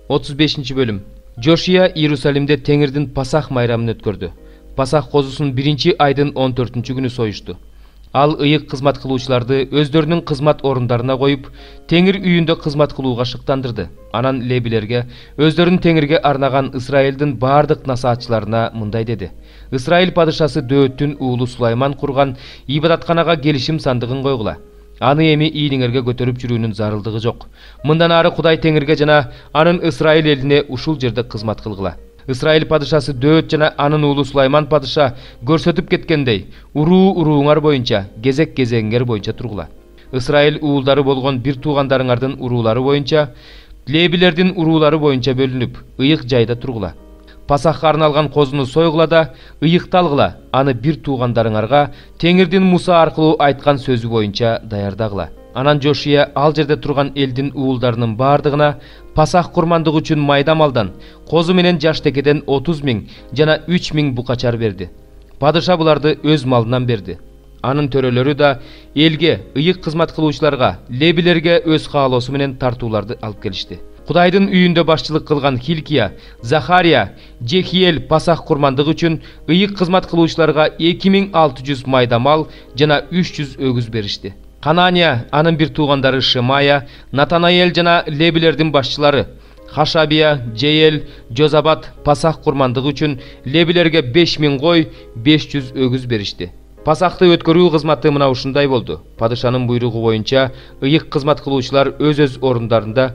35-bölüm. Жошия Иерусалимде Теңирдин Пасах майрамын өткөрдү. Пасах козусун 1-айдын 14-күнү союшту. Ал ыйык кызмат кылуучуларды өздөрүнүн кызмат орундарына коюп, Теңир үйүндө кызмат кылууга шыктандырды. Анан лебилерге өздөрүн Теңирге арнаган Исраилдин бардык насаатчыларына мындай деди: Исраил падышасы Дөөттүн уулу Сулайман курган ибадатканага келишим сандыгын койгула. Аны эми ийиңерге көтөрүп жүрүүнүн зарылдыгы жок. Мындан ары Кудай Теңирге жана анын Исраил элине ушул жерде кызмат кылгыла. Исраил падышасы Дөөт жана анын уулу Сулайман падыша көрсөтүп кеткендей, урууңар боюнча, кезек-кезеңиңер боюнча тургула. Исраил уулдары болгон бир туугандарыңардын уруулары боюнча, лебилердин уруулары боюнча бөлүнүп, ыйык жайда тургула. Пасахка арналган козуну сойгула да, ыйыкталгыла, аны бир туугандарыңарга Теңирдин Муса аркылуу айткан сөзү боюнча даярдагыла. Анан Жошия ал жерде турган элдин уулдарынын бардыгына Пасах курмандыгы үчүн майда малдан, козу менен жаш текеден 30 000 жана 3 000 букачар берди. Падыша буларды өз малынан берди. Анын төрөлөрү да элге, ыйык кызмат кылуучуларга, лебилерге өз каалоосу менен тартууларды алып келишти. Кудайдын үйүндө башчылык кылган Хилкия, Захария, Жехиел Пасах курмандыгы үчүн ыйык кызмат кылуучуларга 2600 майда мал жана 300 өгүз беришти. Канания, анын бир туугандары Шемая, Натанаел жана лебилердин башчылары Хашабия, Жеел, Жозабат Пасах курмандыгы үчүн лебилерге 5000 кой, 500 өгүз беришти. Пасахты өткөрүү кызматы мына ушундай болду. Падышанын буйругу боюнча ыйык кызмат кылуучулар өз орундарында,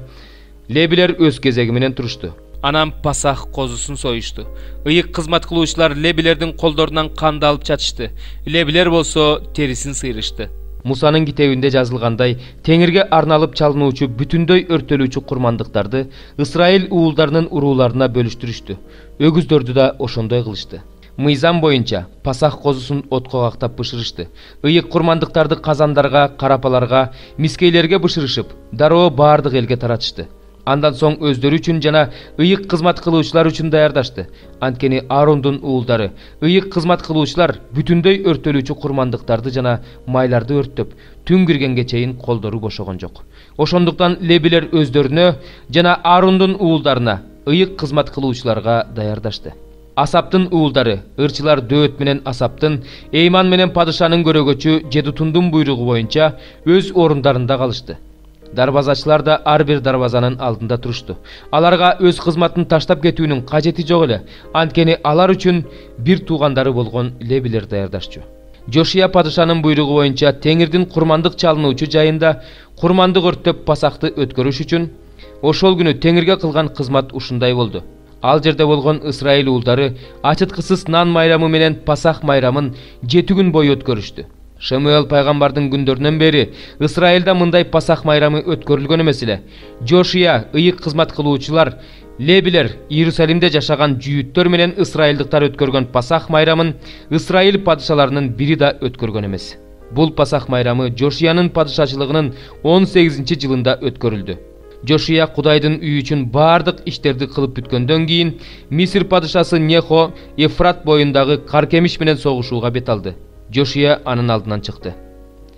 лебилер өз кезеги менен турушту. Анан Пасах козусун союшту. Ыйык кызмат кылуучулар лебилердин колдорунан канды алып чачышты. Лебилер болсо терисин сыйрышты. Мусанын китебинде жазылгандай, Теңирге арналып чалынуучу бүтүндөй өртөлүүчү курмандыктарды Исраил уулдарынын урууларына бөлүштүрүштү. Өгүздөрдү да ошондой кылышты. Мыйзам боюнча Пасах козусун отко кактап бышырышты. Ыйык курмандыктарды казандарга, карапаларга, мискейлерге бышырышып, дароо бардык элге таратышты. Андан соң өздөрү үчүн жана ыйык кызмат кылуучулар үчүн даярдашты. Анткени Аарондун уулдары, ыйык кызмат кылуучулар бүтүндөй өртөлүүчү курмандыктарды жана майларды өрттөп, түн киргенге чейин колдору бошогон жок. Ошондуктан лебилер өздөрүнө жана Аарондун уулдарына, ыйык кызмат кылуучуларга даярдашты. Асаптын уулдары, ырчылар Дөөт менен Асаптын, Эйман менен падышанын көрөгөчү Жедутундун буйругу боюнча өз орундарында калышты. Дарбазачылар да ар бир дарбазанын алдында турушту. Аларга өз кызматын таштап кетүүнүн кажети жок эле, анткени алар үчүн бир туугандары болгон лебилер даярдашчу. Жошия падышанын буйругу боюнча Теңирдин курмандык чалынуучу жайында курмандык өрттөп Пасахты өткөрүш үчүн ошол күнү Теңирге кылган кызмат ушундай болду. Ал жерде болгон Исраил уулдары ачыткысыз нан майрамы менен Пасах майрамын 7 күн бою өткөрүштү. Шамуэл пайгамбардын күндөрүнөн бери Исраилда мындай Пасах майрамы өткөрүлгөн эмес эле. Жошия, ыйык кызмат кылуучулар, лебилер, Иерусалимде жашаган жүйүттөр менен исраилдыктар өткөргөн Пасах майрамын Исраил падышаларынын бири да өткөргөн эмес. Бул Пасах майрамы Жошиянын падышачылыгынын 18-жылында өткөрүлдү. Жошия Кудайдын үйү үчүн бардык иштерди кылып бүткөндөн кийин Мисир падышасы Нехо Ефрат боюндагы Каркемиш менен согушууга бет алды. Жошия анын алдынан чыкты.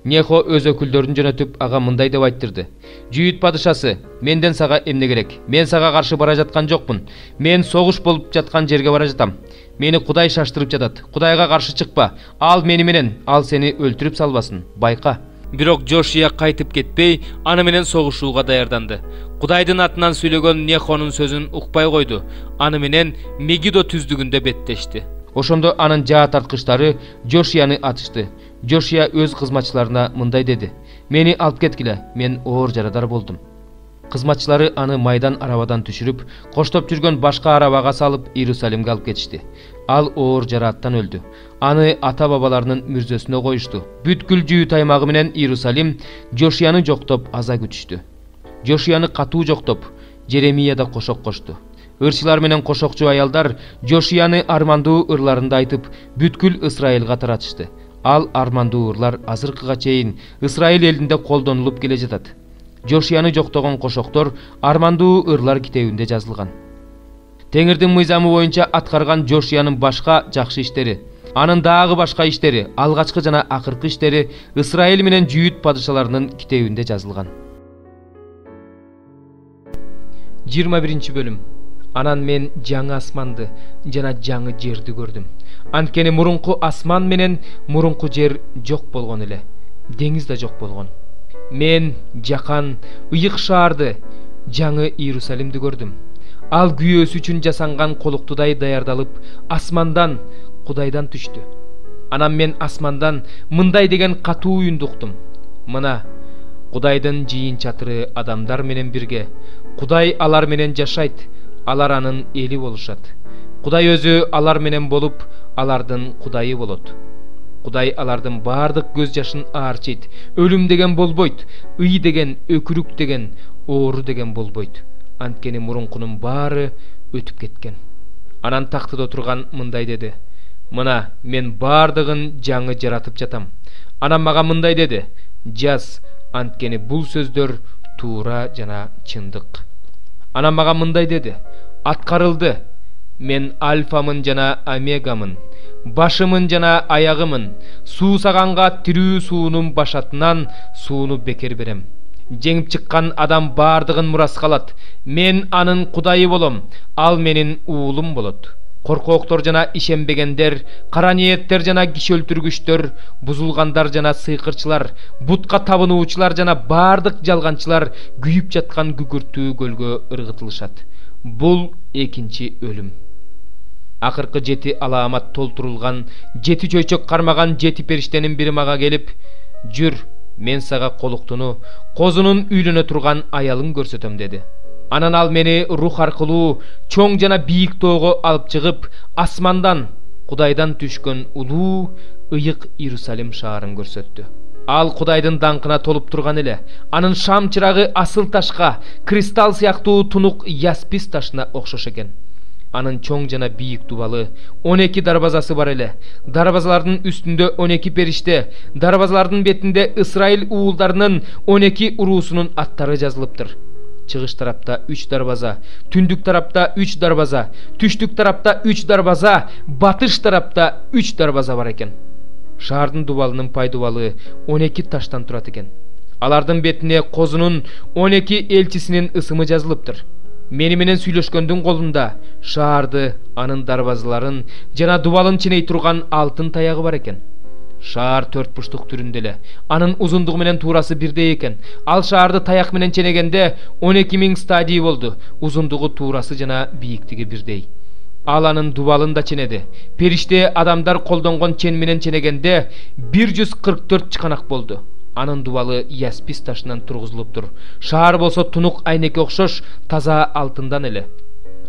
Нехо өз өкүлдөрүн жөнөтүп ага мындай деп айттырды: Жүйүт падышасы, менден сага эмне керек? Мен сага каршы бара жаткан жокмун. Мен согуш болуп жаткан жерге бара жатам. Мени Кудай шаштырып жатат. Кудайга каршы чыкпа. Ал мени менен, ал сени өлтүрүп салбасын. Байка. Бирок Жошия кайтып кетпей, аны менен согушууга даярданды. Кудайдын атынан сүйлөгөн Нехонун сөзүн укпай койду. Аны менен Мегидо түздүгүндө беттешти. Ошондо анын жаа тарткычтары Жошияны атышты. Жошия өз кызматчыларына мындай деди: Мени алып кеткиле, мен оор жарадар болдум. Кызматчылары аны майдан арабадан түшүрүп, коштоп жүргөн башка арабага салып Иерусалимге алып кетишти. Ал оор жарааттан өлдү. Аны ата бабаларынын мүрзөсүнө коюшту. Бүткүл Жүйүт аймагы менен Иерусалим Жошияны жоктоп аза күтүштү. Жошияны катуу жоктоп, Жеремия да кошок кошту. Ырчылар менен кошокчу аялдар Жошияны армандуу ырларында айтып, бүткүл Исраилга таратышты. Ал армандуу ырлар азыркыга чейин Исраил элинде колдонулуп келе жатат. Жошияны жоктогон кошоктор армандуу ырлар китебинде жазылган. Теңирдин мыйзамы боюнча аткарган Жошиянын башка жакшы иштери, анын дагы башка иштери, алгачкы жана акыркы иштери Исраил менен Жүйүт падышаларынын китебинде жазылган. 21-bölüm. Анан мен жаңы асманды жана жаңы жерди көрдүм. Анткени мурунку асман менен мурунку жер жок болгон эле. Деңиз да жок болгон. Мен жакан ыйык шаарды, жаңы Иерусалимди көрдүм. Ал күйөөсү үчүн жасанган колуктудай даярдалып, асмандан, Кудайдан түштү. Анан мен асмандан мындай деген катуу үндү уктум. Мына, Кудайдын жыйын чатыры адамдар менен бирге. Кудай алар менен жашайт, алар анын эли болушат. Кудай өзү алар менен болуп, алардын Кудайы болот. Кудай алардын бардык көз жашын аарчыйт. Өлүм деген болбойт, ый деген, өкүрүк деген, оору деген болбойт. Анткени мурункунун баары өтүп кеткен. Анан тактыда отурган мындай деди: Мына, мен бардыгын жаңы жаратып жатам. Анан мага мындай деди: Жаз, анткени бул сөздөр туура жана чындык. Анан мага мындай деди: Аткарылды. Мен альфамын жана омегамын, башымын жана аягымын. Суу саганга тирүү суунун башатынан сууну бекер берем. Жеңип чыккан адам бардыгын мураска алат. Мен анын Кудайы болом, ал менин уулум болот. Коркооктор жана ишенбегендер, кара ниеттер жана киши өлтүргүчтөр, бузулгандар жана сыйкырчылар, бутка табынуучулар жана бардык жалганчылар күйүп жаткан күкүртүү көлгө ыргытылышат. Бул экинчи өлүм. Акыркы 7 алаамат толтурулган, 7 чөйчөк кармаган 7 периштенин бири мага келип: Жүр, мен сага колуктуну, козунун үйлөнө турган аялын көрсөтөм деди. Анан ал мени рух аркылуу чоң жана бийик тоого алып чыгып, асмандан, Кудайдан түшкөн улуу, ыйык Иерусалим шаарын көрсөттү. Ал Кудайдын даңкына толуп турган эле. Анын шам чырагы асыл ташка, кристалл сыяктуу тунук яспис ташына окшош экен. Анын чоң жана бийик дубалы, 12 дарбазасы бар эле. Дарбазалардын үстүндө 12 периште, дарбазалардын бетинде Исраил уулдарынын 12 уруусунун аттары жазылыптыр. Чыгыш тарапта 3 дарбаза, түндүк тарапта 3 дарбаза, түштүк тарапта 3 дарбаза, батыш тарапта 3 дарбаза бар экен. Шаардын дубалынын пайдубалы 12 таштан турат экен. Алардын бетине козунун 12 элчисинин ысымы жазылыптыр. Мени менен сүйлөшкөндүн колунда шаарды, анын дарбазаларын жана дубалын ченей турган алтын таягы бар экен. Шаар 4 бурчтук түрүндө эле. Анын узундугу менен туурасы бирдей экен. Ал шаарды таяк менен ченегенде 12.000 стадий болду. Узундугу, туурасы жана бийиктиги бирдей. Ал анын дубалын да ченеди. Периште адамдар колдонгон чен менен ченегенде 144 чыканак болду. Анын дубалы яспис ташынан тургузулуптур. Шаар болсо тунук айнекке окшош таза алтындан эле.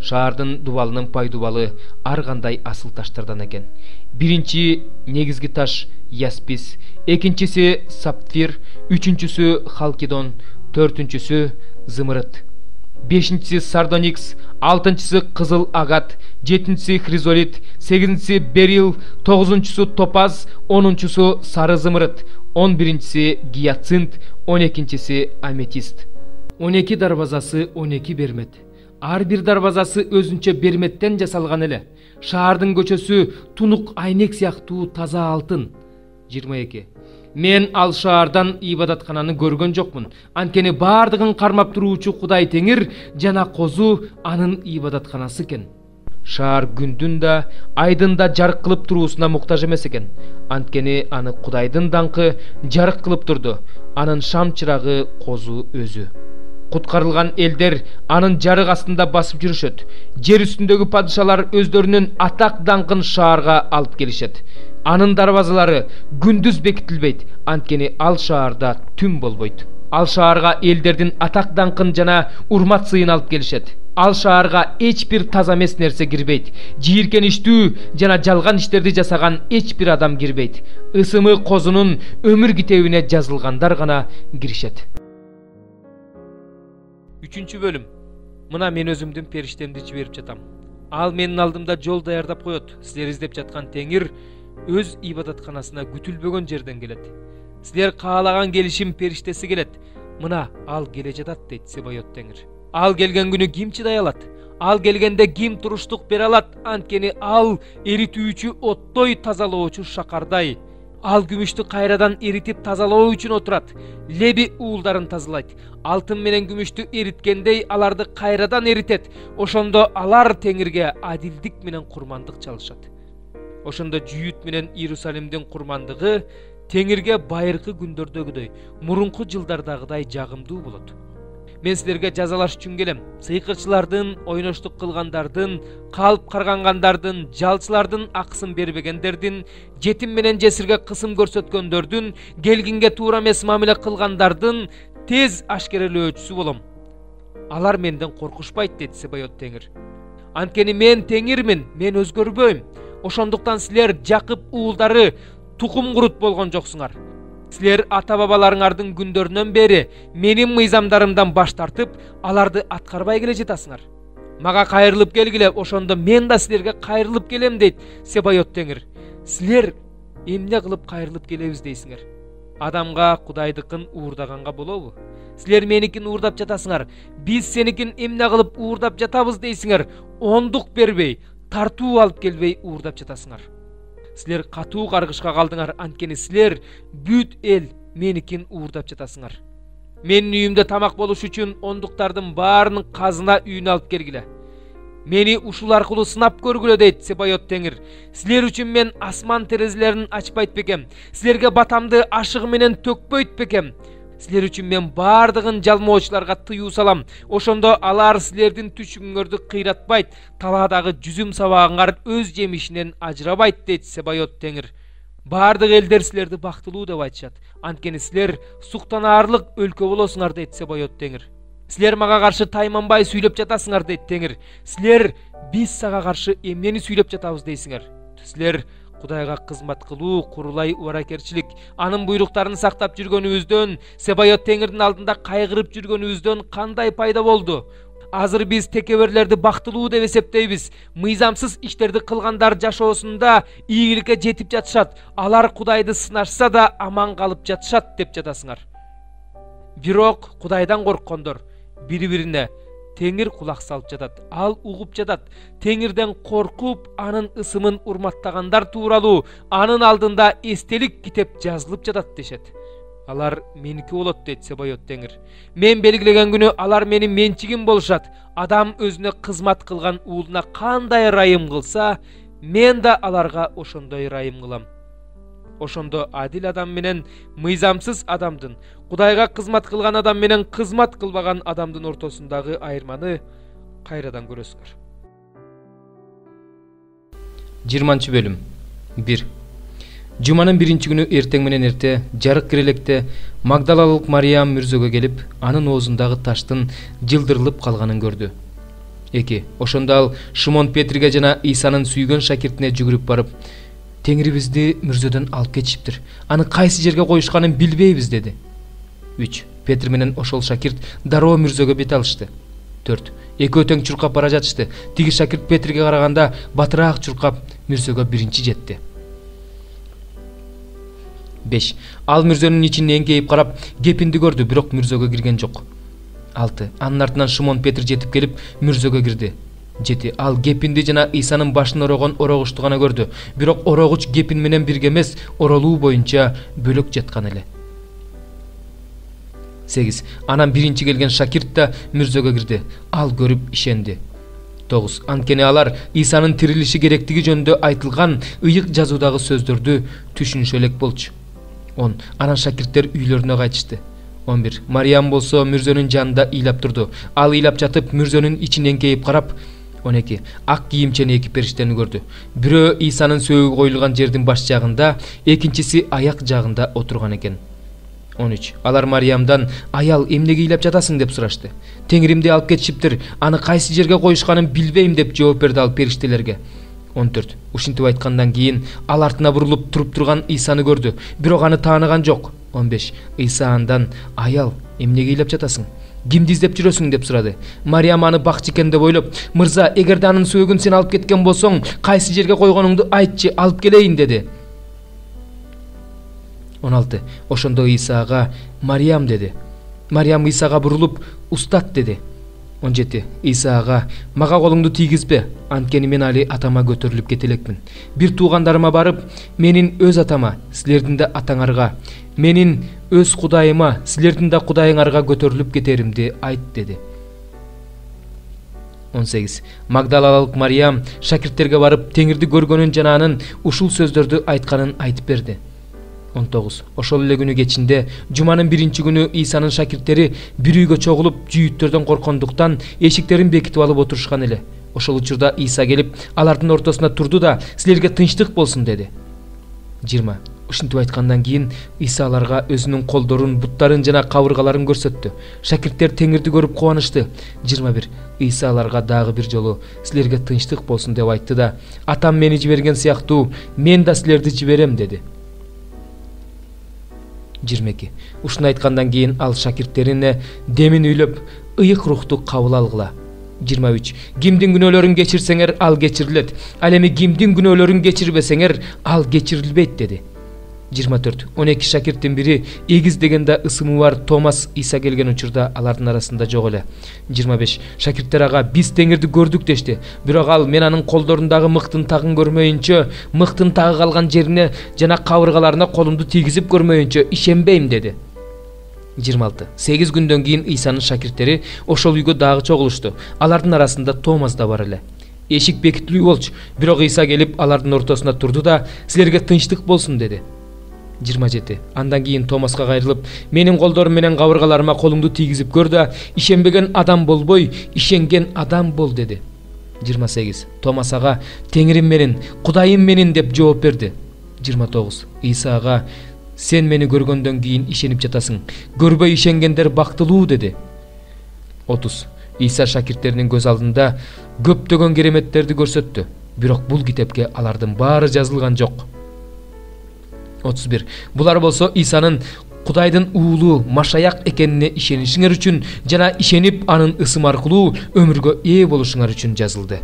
Шаардын дубалынын пайдубалы ар кандай асыл таштардан экен. Биринчи негизги таш яспис, экинчиси сапфир, үчүнчүсү халкидон, төртүнчүсү зымырыт, бешинчиси сардоникс, алтынчысы кызыл агат, жетинчиси хризолит, сегизинчиси берил, тогузунчусу топаз, онунчусу сары зымырыт, 11-си гиацинт, 12-си аметист. 12 дарбазасы 12 бермет. Ар бир дарбазасы өзүнчө берметтен жасалган эле. Шаардын көчөсү тунук айнек сыяктуу таза алтын. 22. Мен ал шаардан ибадаткананы көргөн жокмун. Анткени бардыгын кармап туруучу Кудай Теңир жана козу анын ибадатканасы экен. Шаар күндүн да, айдын да жарык кылып туруусуна муктаж эмес экен. Анткени аны Кудайдын даңкы жарык кылып турду. Анын шам чырагы козу өзү. Куткарылган элдер анын жарык астында басып жүрүшөт. Жер үстүндөгү падышалар өздөрүнүн атак даңкын шаарга алып келишет. Анын дарбазалары күндүз бекитилбейт, анткени ал шаарда түн болбойт. Ал шаарга элдердин атак даңкын жана урмат сыйын алып келишет. Ал шаарга эч бир таза эмес нерсе кирбейт. Жийиркеничтүү жана жалган иштерди жасаган эч бир адам кирбейт. Ысымы козунун өмүр китебине жазылгандар гана киришет. 3-чү бөлүм. Мына мен өзүмдүн периштемди жиберип жатам. Ал менин алдымда жол даярдап коет. Силер издеп жаткан Теңир өз ибадатканасына күтүлбөгөн жерден келет. Силер каалаган келишим периштеси келет. Мына ал келе жатат дейт Себайот Теңир. Ал келген күнү ким чыдай алат? Ал келгенде ким туруштук бере алат? Анткени ал эритүүчү оттой тазалоочу шакардай. Ал күмүштү кайрадан эритип тазалоо үчүн отурат. Леби уулдарын тазалайт. Алтын менен күмүштү эриткендей аларды кайрадан эритет. Ошондо алар Теңирге адилдик менен курмандык чалышат. Ошондо Жүйүт менен Иерусалимдин курмандыгы Теңирге байыркы күндөрдөгүдөй, мурунку жылдардагыдай жагымдуу болот. Мен силерге жазалаш үчүн келем. Сыйкырчылардын, ойноштук кылгандардын, калп каргангандардын, жалчылардын акысын бербегендердин, жетим менен жесирге кысым көрсөткөндөрдүн, келгинге туура эмес мамиле кылгандардын тез ашкерелөөчүсү болом. Алар менден коркушпайт, деди Себайот Теңир. Анткени мен Теңирмин, мен өзгөрбөйм. Ошондуктан силер Жакып уулдары тукум курут болгон жоксуңар. Силер ата-бабаларыңардын күндөрүнөн бери менин мыйзамдарымдан баш тартып, аларды аткарбай келе жатасыңар. Мага кайрылып келгиле, ошондо мен да силерге кайрылып келем, дейт Себайот Теңир. Силер эмне кылып кайрылып келебиз дейсиңер? Адамга Кудайдыкын уурдаганга болобу? Силер меникин уурдап жатасыңар. Биз сеникин эмне кылып уурдап жатабыз дейсиңер? Ондук бербей, тартуу алып келбей уурдап жатасыңар. Силер катуу каргышка калдыңар, анткени силер бүт эл меникин уурдап жатасыңар. Менин үйүмдө тамак болуш үчүн ондуктардын баарынын казына үйүнө алып келгиле. Мени ушул аркылуу сынап көргүлө, дейт Себайот Теңир. Силер үчүн мен асман терезелерин ачпайт бекем? Силерге батамды ашыгы менен төкпөйт бекем? Силер үчүн мен бардыгын жалмоочуларга тыюу салам. Ошондо алар силердин түшүгүңөрдү кыйратпайт, талаадагы жүзүм сабагыңар өз жемишинен ажырабайт, дейт Себайот Теңир. Бардык элдер силерди бактылуу деп айтышат. Анткени силер суктанаарлык өлкө болосуңар, дейт Себайот Теңир. Силер мага каршы тайманбай сүйлөп жатасыңар, дейт Теңир. Силер биз сага каршы эмнени сүйлөп жатабыз дейсиңер? Силер Кудайга кызмат кылуу, курулай убаракерчилик, анын буйруктарын сактап жүргөнүбүздөн, Себайот Теңирдин алдында кайгырып жүргөнүбүздөн кандай пайда болду? Азыр биз текеберлерди бактылуу деп эсептейбиз. Мыйзамсыз иштерди кылгандар жашоосунда ийгиликке жетип жатышат. Алар Кудайды сынашса да аман калып жатышат, деп жатасыңар. Бирок Кудайдан корккондор бири-бирине Теңир кулак салып жатат. Ал угуп жатат. Теңирден коркуп, анын ысымын урматтагандар тууралуу анын алдында эстелик китеп жазылып жатат дешет. Алар меники болот, дейт Себайот Теңир. Мен белгилеген күнү алар менин менчигим болушат. Адам өзүнө кызмат кылган уулуна кандай ырайым кылса, мен да аларга ошондой ырайым кылам. Ошондо адил адам менен мыйзамсыз адамдын, Кудайга кызмат кылган адам менен кызмат кылбаган адамдын ортосундагы айырманы кайрадан көрөсүңөр. 20 бөлүм 1. Жуманын биринчи күнү эртең менен эрте, жарык кирелекте Магдалалык Мариям мүрзөгө келип, анын оозундагы таштын жылдырылып калганын көрдү. 2. Ошондо ал Шимон Петрге жана Исанын сүйгөн шакиртине жүгүрүп барып, Теңирибизди мүрзөдөн алып кетишиптир. Аны кайсы жерге коюшканын билбейбиз, деди. 3. Петр менен ошол шакирт дароо мүрзөгө бет алышты. 4. Экөө тең чуркап бара жатышты. Тиги шакирт Петрге караганда батыраак чуркап мүрзөгө биринчи жетти. 5. Ал мүрзөнүн ичин эңкейип карап, кепинди көрдү, бирок мүрзөгө кирген жок. 6. Анын артынан Шимон Петр жетип келип, мүрзөгө кирди. 7. Ал кепинди жана Исанын башын орогон орогучту гана көрдү, бирок орогуч кепин менен бирге эмес, оролуу боюнча бөлөк жаткан эле. 8. Анан биринчи келген шакирт да мүрзөгө кирди. Ал көрүп ишенди. 9. Анткени алар Исанын тирилиши керектиги жөнүндө айтылган ыйык жазуудагы сөздөрдү түшүнүшө элек болчу. 10. Анан шакирттер үйлөрүнө кайтышты. 11. Мариям болсо мүрзөнүн жанында ыйлап турду. Ал ыйлап жатып мүрзөнүн ичин эңкейип карап, 12. Ак кийимчени эки периштени көрдү. Бирөө Исанын сөөгү коюлган жердин баш жагында, экинчиси аяк жагында отурган экен. 13. Алар Мариямдан, аял, эмнеге ыйлап жатасың, деп сурашты. Теңиримди алып кетишиптир, аны кайсы жерге коюшканын билбейм, деп жооп берди ал периштелерге. 14. Ушинтип айткандан кийин ал артына бурулуп туруп турган Исаны көрдү, бирок аны тааныган жок. 15. Иса андан, аял, эмнеге ыйлап жатасың? Кимди издеп жүрөсүң, деп сурады. Мариям аны бакчы экен деп ойлоп, мырза, эгерде анын сөөгүн сен алып кеткен болсоң, кайсы жерге койгонуңду айтчы, алып келейин, деди. 16. Ошондо Исага, Мариям, деди. Мариям Исага бурулуп, устат, деди. 17. Иса ага, мага колуңду тийгизбе, анткени мен али атама көтөрүлүп кетелекмин. Бир туугандарыма барып, менин өз атама, силердин да атаңарга, менин өз кудайыма, силердин да кудайыңарга көтөрүлүп кетеримди айт деди. 18. Магдалалык Мариям шакирттерге барып, Теңирди көргөнүн жана анын ушул сөздөрдү айтканын айтып берди. 19. Ошол эле күнү кечинде, жуманын биринчи күнү Исанын шакирттери бир үйгө чогулуп, жүйүттөрдөн коркондуктан эшиктерин бекитип алып отурушкан эле. Ошол учурда Иса келип, алардын ортосуна турду да, силерге тынчтык болсун деди. 20. Ушинтип айткандан кийин Иса аларга өзүнүн колдорун, буттарын жана кабыргаларын көрсөттү. Шакирттер Теңирди көрүп кубанышты. 21. Иса аларга дагы бир жолу силерге тынчтык болсун деп айтты да, атам мени жиберген сыяктуу, мен да силерди жиберем деди. 22. Ушуну айткандан кийин ал шакирттерине демин үйлөп, ыйык рухту кабыл алгыла. 23. Кимдин күнөөлөрүн кечирсеңер, ал кечирилет. Ал эми кимдин күнөөлөрүн кечирбесеңер, ал кечирилбейт деди. 24. 12 шакирттин бири, эгиз дегенде ысымы бар Томас Иса келген учурда алардын арасында жок эле. 25. Шакирттер ага биз Теңирди көрдүк дешти. Бирок ал мен анын колдорундагы мыктын тагын көрмөйүнчө, мыктын тагы калган жерине жана кабыргаларына колумду тийгизип көрмөйүнчө ишенбейм деди. 26. 8 күндөн кийин Исанын шакирттери ошол үйгө дагы чогулушту. Алардын арасында Томас да бар эле. Эшик бекитилүү болчу, бирок Иса келип алардын ортосуна турду да, силерге тынчтык болсун деди. 27. Андан кийин Томаска кайрылып, менин колдорум менен кабыргаларыма колуңду тийгизип көр да, ишенбеген адам болбой, ишенген адам бол деди. 28. Томас ага, Теңирим менин, Кудайым менин деп жооп берди. 29. Иса ага, сен мени көргөндөн кийин ишенип жатасың, көрбөй ишенгендер бактылуу деди. 30. Иса шакирттеринин көз алдында көптөгөн кереметтерди көрсөттү, бирок бул китепке алардын баары жазылган жок. 31. Булар болсо Исанын Кудайдын уулу Машаяк экенине ишенишиңер үчүн жана ишенип анын ысымы аркылуу өмүргө ээ болушуңар үчүн жазылды.